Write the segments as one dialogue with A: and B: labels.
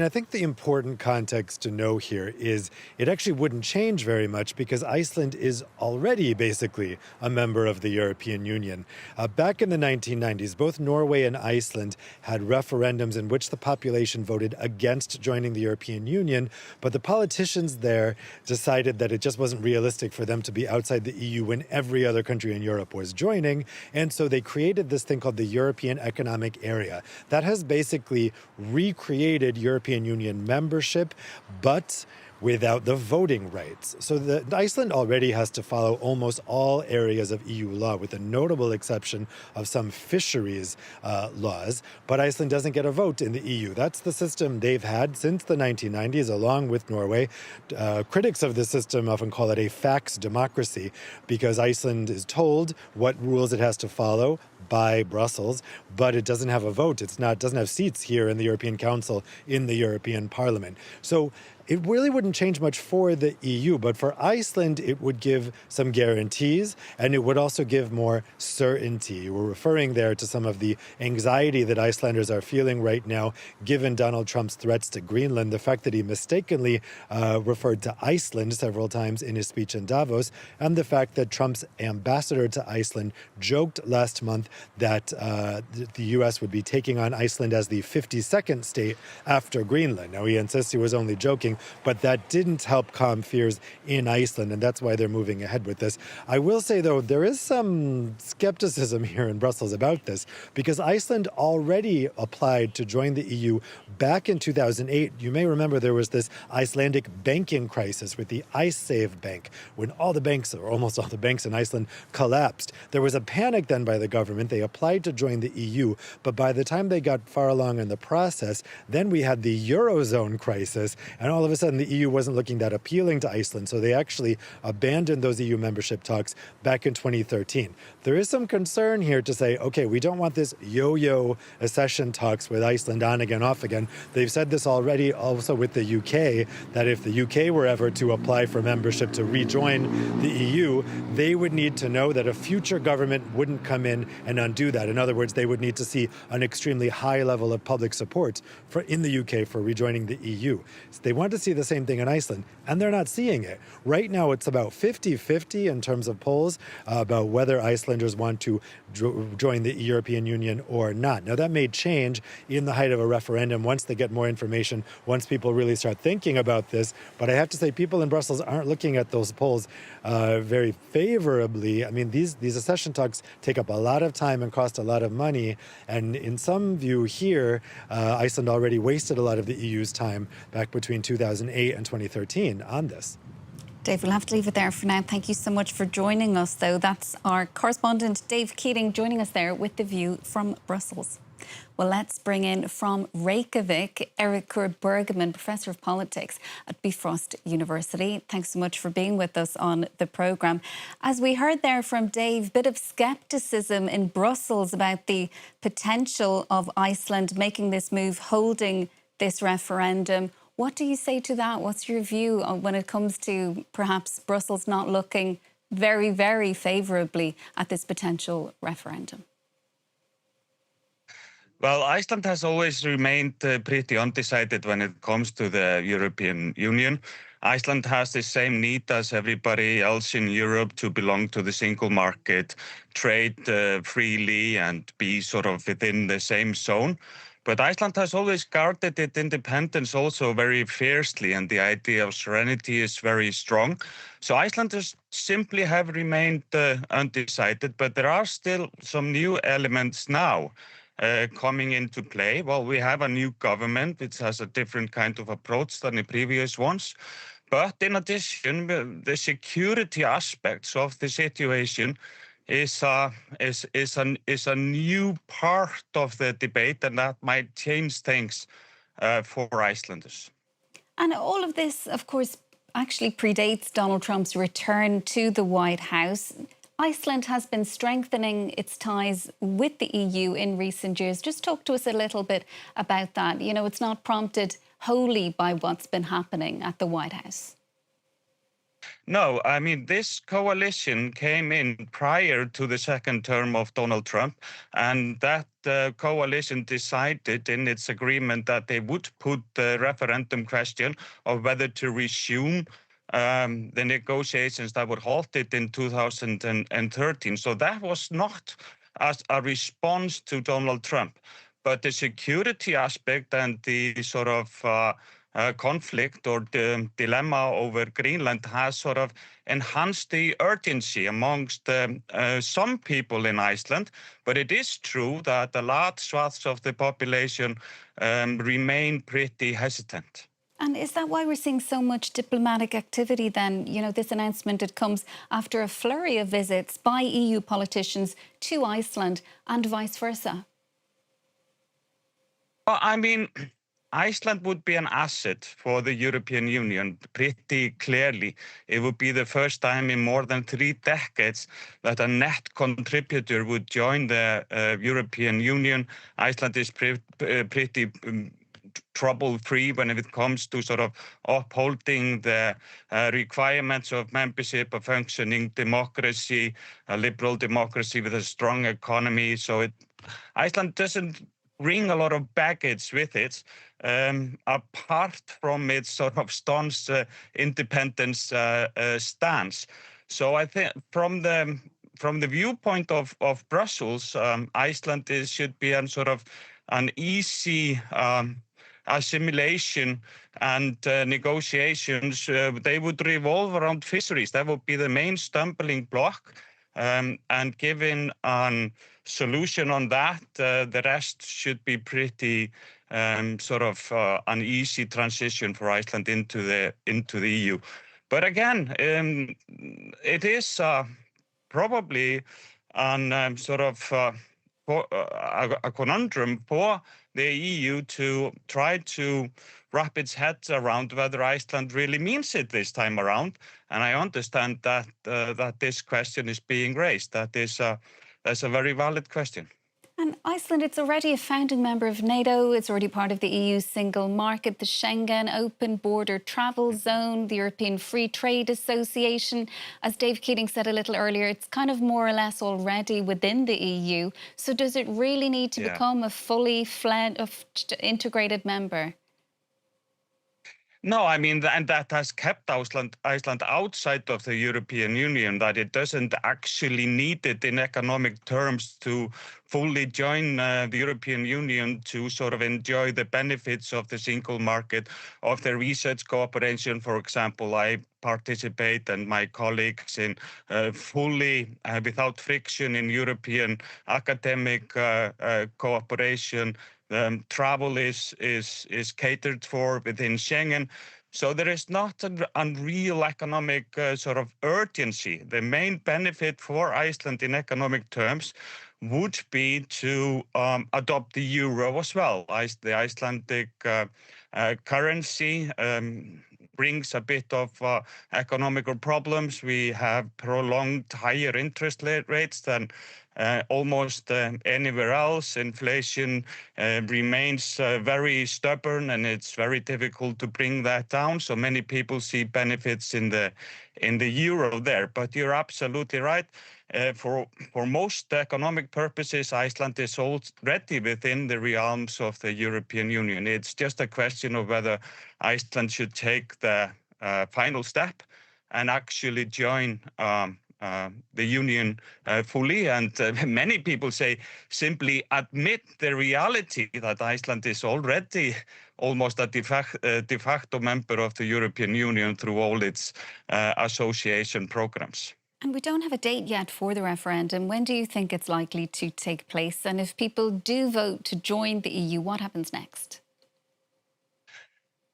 A: I think the important context to know here is it actually wouldn't change very much because Iceland is already basically a member of the European Union. Back in the 1990s, both Norway and Iceland had referendums in which the population voted against joining the European Union, but the politicians there decided that it just wasn't realistic for them to be outside the EU when every other country in Europe was joining, and so they created this thing called the European Economic Area. That has basically recreated European Union membership, but without the voting rights. So Iceland already has to follow almost all areas of EU law, with the notable exception of some fisheries laws. But Iceland doesn't get a vote in the EU. That's the system they've had since the 1990s, along with Norway. Critics of the system often call it a fax democracy because Iceland is told what rules it has to follow by Brussels, but it doesn't have a vote. Doesn't have seats here in the European Council, in the European Parliament. So it really wouldn't change much for the EU, but for Iceland, it would give some guarantees, and it would also give more certainty. We're referring there to some of the anxiety that Icelanders are feeling right now, given Donald Trump's threats to Greenland, the fact that he mistakenly referred to Iceland several times in his speech in Davos, and the fact that Trump's ambassador to Iceland joked last month that the U.S. would be taking on Iceland as the 52nd state after Greenland. Now, he insists he was only joking, but that didn't help calm fears in Iceland, and that's why they're moving ahead with this. I will say, though, there is some skepticism here in Brussels about this, because Iceland already applied to join the EU back in 2008. You may remember there was this Icelandic banking crisis with the IceSave Bank, when all the banks, or almost all the banks in Iceland, collapsed. There was a panic then by the government. They applied to join the EU, but by the time they got far along in the process, then we had the Eurozone crisis, and all of a sudden the EU wasn't looking that appealing to Iceland, so they actually abandoned those EU membership talks back in 2013. There is some concern here to say, okay, we don't want this yo-yo accession talks with Iceland on again, off again. They've said this already also with the UK, that if the UK were ever to apply for membership to rejoin the EU, they would need to know that a future government wouldn't come in and undo that. In other words, they would need to see an extremely high level of public support in the UK for rejoining the EU. So they want to see the same thing in Iceland, and they're not seeing it. Right now, it's about 50-50 in terms of polls about whether Icelanders want to join the European Union or not. Now, that may change in the height of a referendum once they get more information, once people really start thinking about this. But I have to say, people in Brussels aren't looking at those polls very favorably. I mean, these accession talks take up a lot of time and cost a lot of money. And in some view here, Iceland already wasted a lot of the EU's time back between 2008 and 2013 on this.
B: Dave, we'll have to leave it there for now. Thank you so much for joining us, though. That's our correspondent, Dave Keating, joining us there with the view from Brussels. Well, let's bring in from Reykjavik, Eiríkur Bergman, Professor of Politics at Bifrost University. Thanks so much for being with us on the programme. As we heard there from Dave, bit of scepticism in Brussels about the potential of Iceland making this move, holding this referendum. What do you say to that? What's your view when it comes to perhaps Brussels not looking very, very favourably at this potential referendum?
C: Well, Iceland has always remained pretty undecided when it comes to the European Union. Iceland has the same need as everybody else in Europe to belong to the single market, trade freely and be sort of within the same zone. But Iceland has always guarded its independence also very fiercely, and the idea of sovereignty is very strong. So Icelanders simply have remained undecided, but there are still some new elements now coming into play. Well, we have a new government which has a different kind of approach than the previous ones. But in addition, the security aspects of the situation is a new part of the debate, and that might change things for Icelanders.
B: And all of this, of course, actually predates Donald Trump's return to the White House. Iceland has been strengthening its ties with the EU in recent years. Just talk to us a little bit about that. You know, it's not prompted wholly by what's been happening at the White House.
C: No, I mean, this coalition came in prior to the second term of Donald Trump, and that coalition decided in its agreement that they would put the referendum question of whether to resume the negotiations that were halted in 2013. So that was not as a response to Donald Trump, but the security aspect and the sort of conflict or the dilemma over Greenland has sort of enhanced the urgency amongst some people in Iceland. But it is true that a large swaths of the population remain pretty hesitant.
B: And is that why we're seeing so much diplomatic activity then? You know, this announcement, it comes after a flurry of visits by EU politicians to Iceland and vice versa.
C: Well, I mean, Iceland would be an asset for the European Union pretty clearly. It would be the first time in more than 3 decades that a net contributor would join the European Union. Iceland is pretty trouble-free when it comes to sort of upholding the requirements of membership, a functioning democracy, a liberal democracy with a strong economy. So Iceland doesn't bring a lot of baggage with it, apart from its sort of staunch independence stance. So I think from the viewpoint of Brussels, Iceland should be a sort of an easy assimilation, and negotiations, they would revolve around fisheries. That would be the main stumbling block. And given a solution on that, the rest should be pretty sort of an easy transition for Iceland into the EU. But again, it is probably an sort of a conundrum for the EU to try to wrap its head around whether Iceland really means it this time around. And I understand that that this question is being raised. That's a very valid question.
B: And Iceland, it's already a founding member of NATO. It's already part of the EU's single market, the Schengen open border travel zone, the European Free Trade Association. As Dave Keating said a little earlier, it's kind of more or less already within the EU. So does it really need to become a fully fledged, integrated member?
C: No, I mean, and that has kept Iceland outside of the European Union, that it doesn't actually need it in economic terms to fully join the European Union to sort of enjoy the benefits of the single market, of the research cooperation. For example, I participate and my colleagues in fully without friction in European academic cooperation. Travel is catered for within Schengen. So there is not a real economic sort of urgency. The main benefit for Iceland in economic terms would be to adopt the euro as well. The Icelandic currency brings a bit of economical problems. We have prolonged higher interest rates than almost anywhere else. Inflation remains very stubborn, and it's very difficult to bring that down. So many people see benefits in the euro there. But you're absolutely right. For most economic purposes, Iceland is already within the realms of the European Union. It's just a question of whether Iceland should take the final step and actually join the union fully. And many people say simply admit the reality that Iceland is already almost a de facto member of the European Union through all its association programs.
B: And we don't have a date yet for the referendum. When do you think it's likely to take place? And if people do vote to join the EU, what happens next?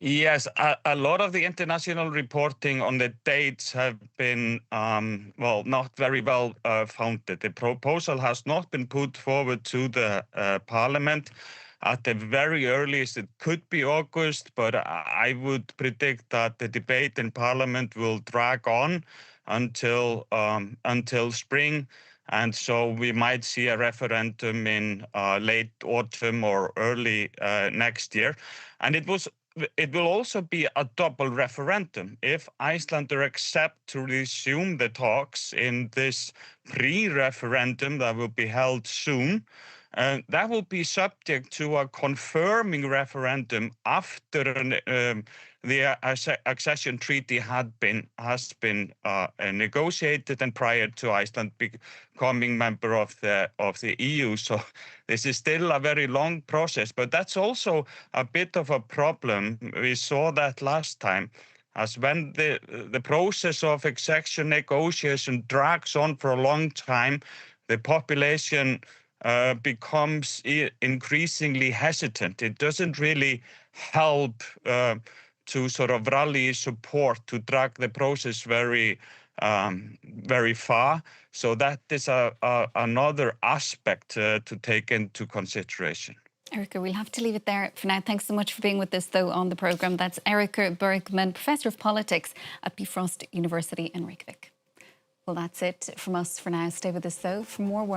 C: Yes, a lot of the international reporting on the dates have been, well, not very well founded. The proposal has not been put forward to the parliament. At the very earliest, it could be August, but I would predict that the debate in parliament will drag on until spring. And so we might see a referendum in late autumn or early next year. And it was it will also be a double referendum. If Iceland accept to resume the talks in this pre-referendum that will be held soon, that will be subject to a confirming referendum after the accession treaty has been negotiated and prior to Iceland becoming member of the EU. So this is still a very long process, but that's also a bit of a problem. We saw that last time, as when the process of accession negotiation drags on for a long time, the population becomes increasingly hesitant. It doesn't really help to sort of rally support to drag the process very far. So that is another aspect to take into consideration.
B: Erica, we'll have to leave it there for now. Thanks so much for being with us, though, on the programme. That's Erica Bergman, Professor of Politics at Bifrost University in Reykjavik. Well, that's it from us for now. Stay with us, though, for more World